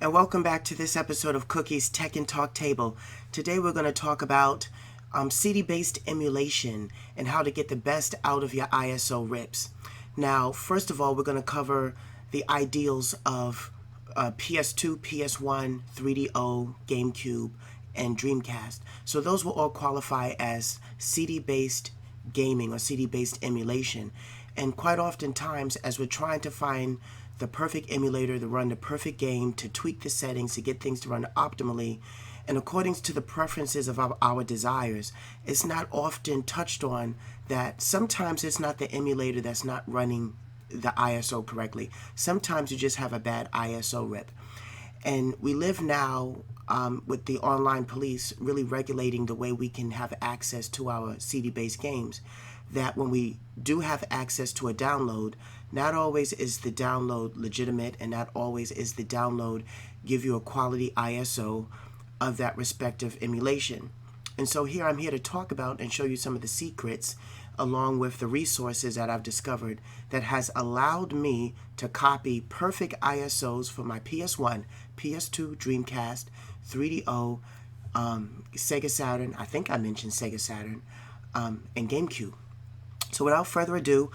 and welcome back to this episode of Cookie's Tech and Talk Table. Today we're going to talk about CD-based emulation and how to get the best out of your ISO rips. Now, first of all, we're going to cover the ideals of PS2, PS1, 3DO, GameCube, and Dreamcast. So those will all qualify as CD-based gaming or CD-based emulation. And quite oftentimes, as we're trying to find the perfect emulator to run the perfect game, to tweak the settings, to get things to run optimally, and according to the preferences of our desires, it's not often touched on that sometimes it's not the emulator that's not running the ISO correctly. Sometimes you just have a bad ISO rip. And we live now with the online police really regulating the way we can have access to our CD-based games, that when we do have access to a download, not always is the download legitimate, and not always is the download give you a quality ISO of that respective emulation. And so here I'm here to talk about and show you some of the secrets along with the resources that I've discovered that has allowed me to copy perfect ISOs for my PS1, PS2, Dreamcast, 3DO, Sega Saturn, I think I mentioned Sega Saturn, and GameCube. So without further ado,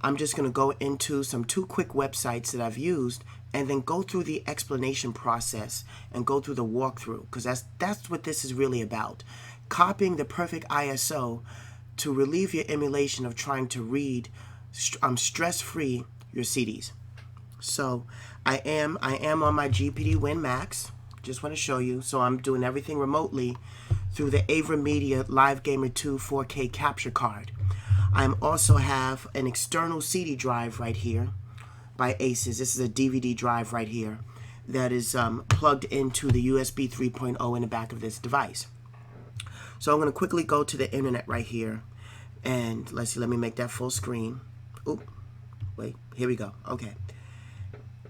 I'm just going to go into two quick websites that I've used and then go through the explanation process and go through the walkthrough, because that's what this is really about. Copying the perfect ISO to relieve your emulation of trying to read stress-free your CDs. So I am on my GPD Win Max. Just want to show you. So I'm doing everything remotely through the AverMedia Live Gamer 2 4K capture card. I also have an external CD drive right here by Aces. This is a DVD drive right here that is plugged into the USB 3.0 in the back of this device. So I'm going to quickly go to the internet right here, and let's see, let me make that full screen. Oop, wait, here we go. Okay,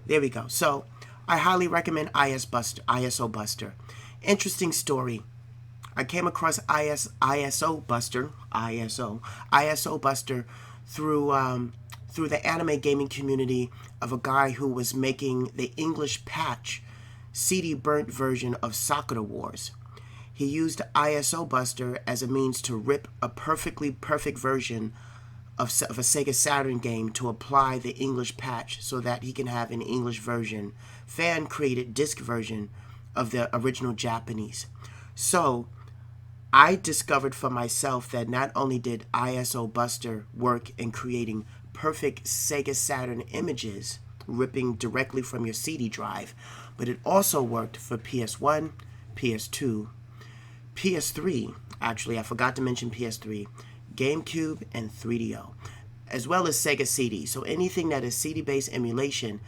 there we go. So I highly recommend ISO Buster. Interesting story. I came across ISO Buster through the anime gaming community of a guy who was making the English patch CD burnt version of Sakura Wars. He used ISO Buster as a means to rip a perfectly perfect version of a Sega Saturn game to apply the English patch so that he can have an English version, fan-created disc version of the original Japanese. So I discovered for myself that not only did ISO Buster work in creating perfect Sega Saturn images, ripping directly from your CD drive, but it also worked for PS1, PS2, PS3, actually I forgot to mention PS3, GameCube, and 3DO, as well as Sega CD. So anything that is CD-based emulation,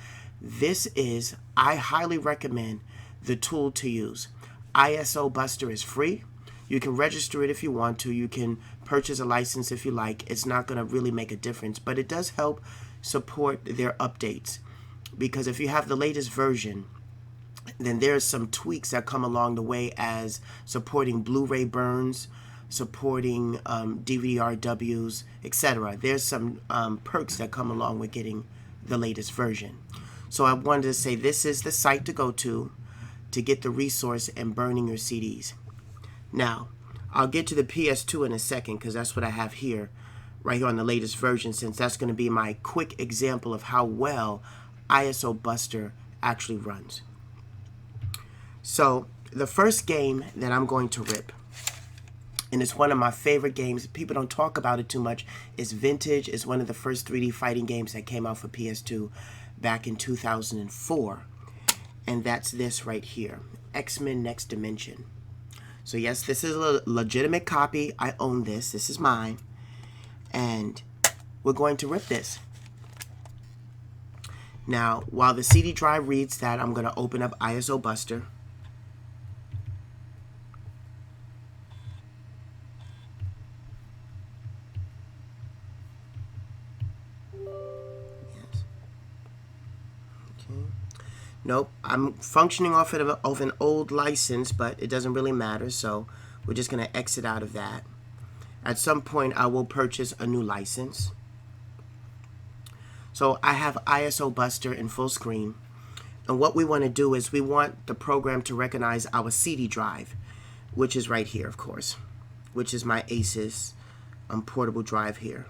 I highly recommend the tool to use. ISO Buster is free. You can register it if you want to. You can purchase a license if you like. It's not going to really make a difference, but it does help support their updates, because if you have the latest version, then there's some tweaks that come along the way, as supporting Blu-ray burns, supporting DVD-RWs, etc. There's some perks that come along with getting the latest version. So I wanted to say this is the site to go to get the resource and burning your CDs. Now, I'll get to the PS2 in a second, because that's what I have here, right here on the latest version, since that's going to be my quick example of how well ISO Buster actually runs. So, the first game that I'm going to rip, and it's one of my favorite games, people don't talk about it too much, is Vintage. It's one of the first 3D fighting games that came out for PS2 back in 2004. And that's this right here, X-Men Next Dimension. So yes, this is a legitimate copy. I own this. This is mine. And we're going to rip this. Now, while the CD drive reads that, I'm going to open up ISO Buster. Yes. Okay. Nope, I'm functioning off of an old license, but it doesn't really matter, so we're just going to exit out of that. At some point, I will purchase a new license. So I have ISO Buster in full screen, And what we want to do is we want the program to recognize our CD drive, which is right here, of course, which is my Asus portable drive here.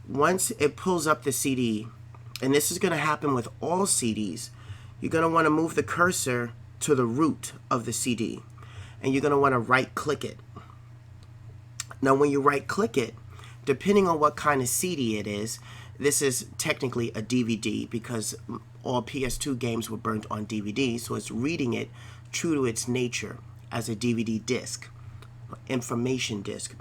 Once it pulls up the CD, and this is going to happen with all CDs, you're going to want to move the cursor to the root of the CD, and you're going to want to right-click it. Now, when you right-click it, depending on what kind of CD it is, this is technically a DVD because all PS2 games were burnt on DVD, so it's reading it true to its nature as a DVD disc, information disc.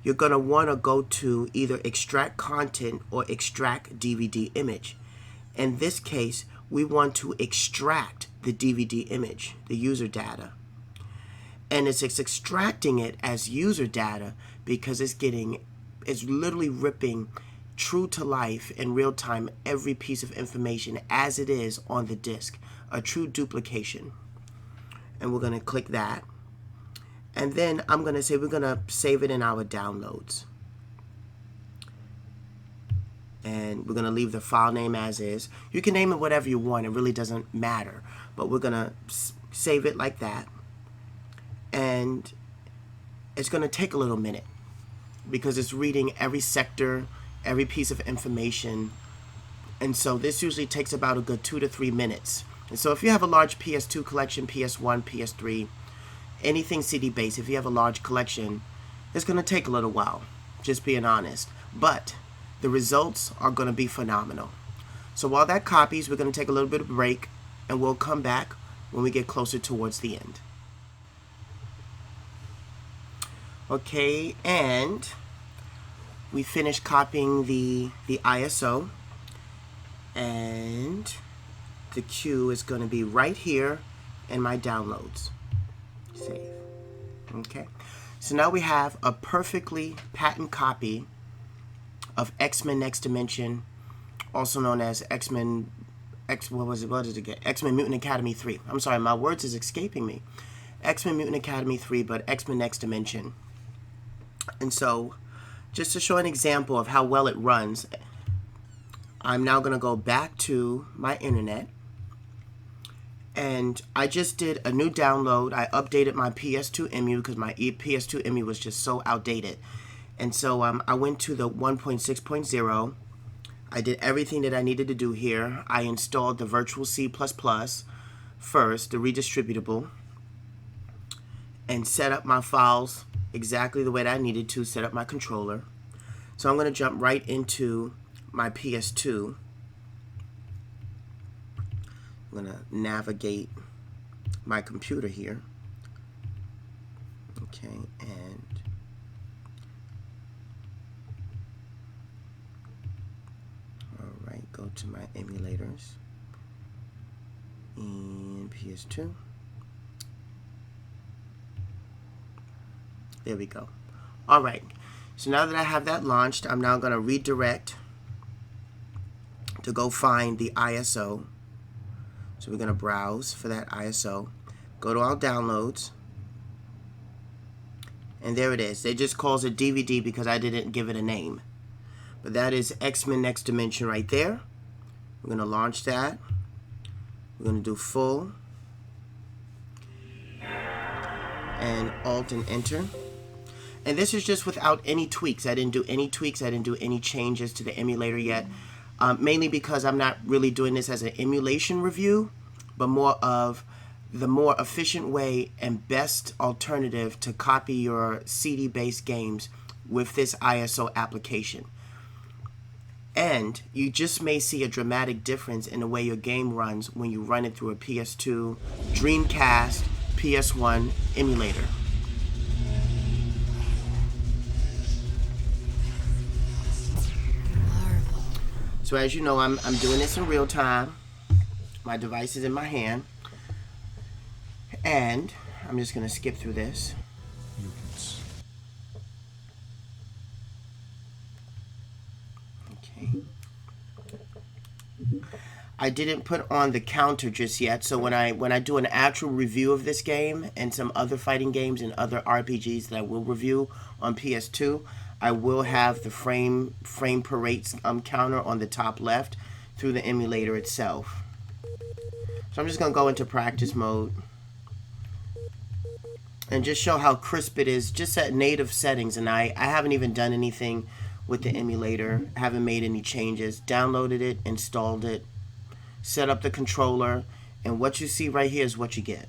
You're going to want to go to either extract content or extract DVD image. In this case, we want to extract the DVD image, the user data. And it's extracting it as user data because it's literally ripping true to life in real time every piece of information as it is on the disk, a true duplication. And we're going to click that. And then I'm going to say we're going to save it in our downloads. And we're going to leave the file name as is. You can name it whatever you want. It really doesn't matter. But we're going to save it like that. And it's going to take a little minute because it's reading every sector, every piece of information. And so this usually takes about a good 2 to 3 minutes. And so if you have a large PS2 collection, PS1, PS3, anything CD based, if you have a large collection, it's going to take a little while, just being honest. But the results are going to be phenomenal. So while that copies, we're going to take a little bit of a break, and we'll come back when we get closer towards the end. Okay, and we finished copying the ISO, and the queue is going to be right here in my downloads. Save. Okay, so now we have a perfectly patent copy of X-Men Next Dimension, also known as X-Men Mutant Academy 3. I'm sorry, my words is escaping me. X-Men Mutant Academy 3, but X-Men Next Dimension. And so, just to show an example of how well it runs, I'm now going to go back to my internet. And I just did a new download. I updated my PS2 EMU because my PS2 EMU was just so outdated. And so I went to the 1.6.0. I did everything that I needed to do here. I installed the virtual C++ first, the redistributable, and set up my files exactly the way that I needed to, set up my controller. So I'm going to jump right into my PS2. I'm going to navigate my computer here. Okay, and alright, go to my emulators in PS2. There we go. Alright, so now that I have that launched, I'm now going to redirect to go find the ISO. So we're going to browse for that ISO. Go to our downloads. And there it is. It just calls it DVD because I didn't give it a name. But that is X-Men Next Dimension right there. We're going to launch that. We're going to do full. And Alt and Enter. And this is just without any tweaks. I didn't do any tweaks. I didn't do any changes to the emulator yet. Mainly because I'm not really doing this as an emulation review, but more of the more efficient way and best alternative to copy your CD-based games with this ISO application. And you just may see a dramatic difference in the way your game runs when you run it through a PS2, Dreamcast, PS1 emulator. So as you know, I'm doing this in real time. My device is in my hand. And I'm just going to skip through this. Okay. I didn't put on the counter just yet, so when I do an actual review of this game and some other fighting games and other RPGs that I will review on PS2, I will have the frame per rate counter on the top left through the emulator itself. So I'm just going to go into practice mode and just show how crisp it is just at native settings. And I haven't even done anything with the emulator. I haven't made any changes. Downloaded it, installed it, set up the controller, and what you see right here is what you get.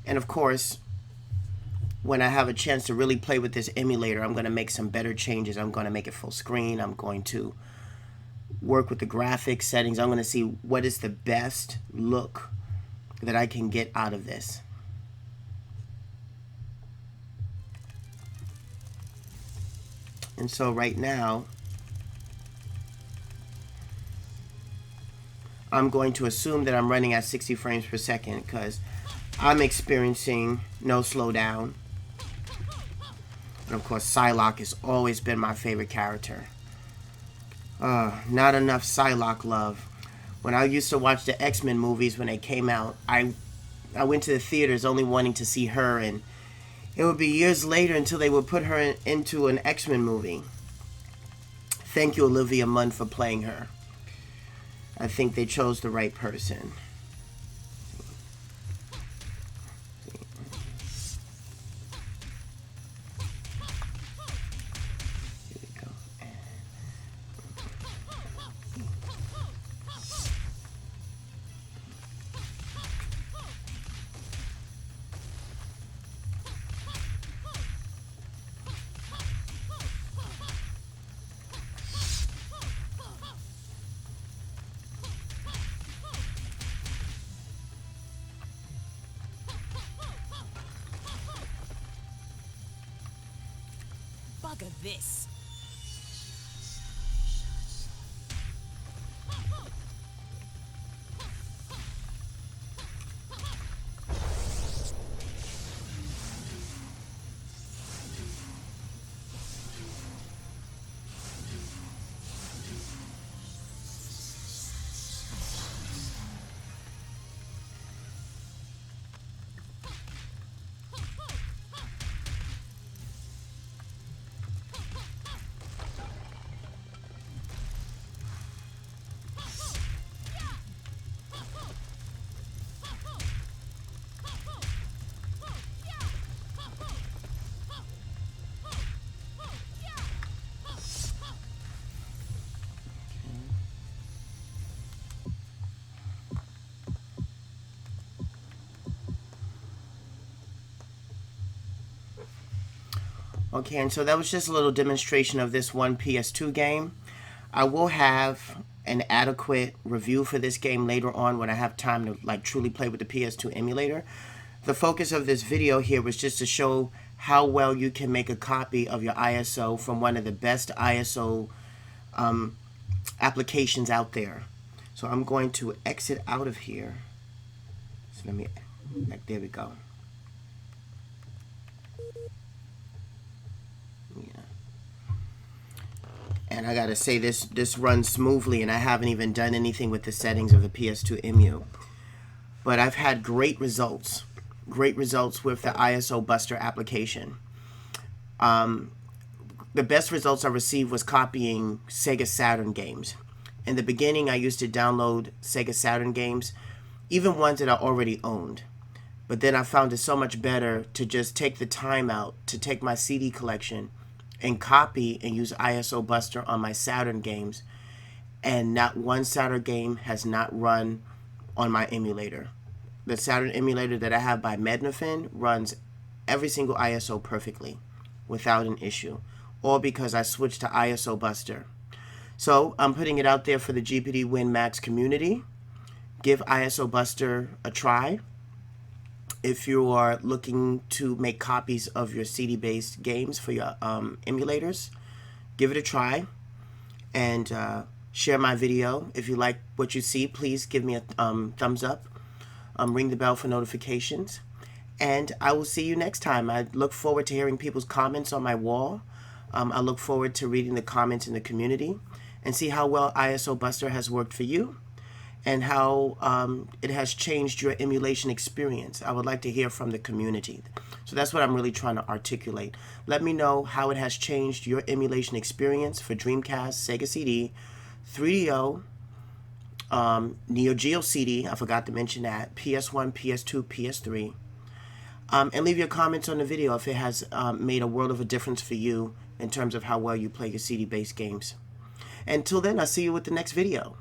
And of course, when I have a chance to really play with this emulator, I'm going to make some better changes. I'm going to make it full screen. I'm going to work with the graphics settings. I'm going to see what is the best look that I can get out of this. And so right now, I'm going to assume that I'm running at 60 frames per second because I'm experiencing no slowdown. And of course, Psylocke has always been my favorite character. Not enough Psylocke love. When I used to watch the X-Men movies when they came out, I went to the theaters only wanting to see her, and it would be years later until they would put her into an X-Men movie. Thank you, Olivia Munn, for playing her. I think they chose the right person. Bugger this. Okay, and so that was just a little demonstration of this one PS2 game. I will have an adequate review for this game later on when I have time to like truly play with the PS2 emulator. The focus of this video here was just to show how well you can make a copy of your ISO from one of the best ISO applications out there. So I'm going to exit out of here. So let me, there we go. And I gotta say, this runs smoothly, and I haven't even done anything with the settings of the PS2 EMU. But I've had great results with the ISO Buster application. The best results I received was copying Sega Saturn games. In the beginning, I used to download Sega Saturn games, even ones that I already owned. But then I found it so much better to just take the time out to take my CD collection and copy and use ISO Buster on my Saturn games, and not one Saturn game has not run on my emulator. The Saturn emulator that I have by Mednafin runs every single ISO perfectly without an issue, all because I switched to ISO Buster. So I'm putting it out there for the GPD Win Max community. Give ISO Buster a try. If you are looking to make copies of your CD-based games for your emulators, give it a try and share my video. If you like what you see, please give me a thumbs up. Ring the bell for notifications. And I will see you next time. I look forward to hearing people's comments on my wall. I look forward to reading the comments in the community and see how well ISO Buster has worked for you. and how it has changed your emulation experience. I would like to hear from the community. So that's what I'm really trying to articulate. Let me know how it has changed your emulation experience for Dreamcast, Sega CD, 3DO, Neo Geo CD, I forgot to mention that, PS1, PS2, PS3. And leave your comments on the video if it has made a world of a difference for you in terms of how well you play your CD-based games. Until then, I'll see you with the next video.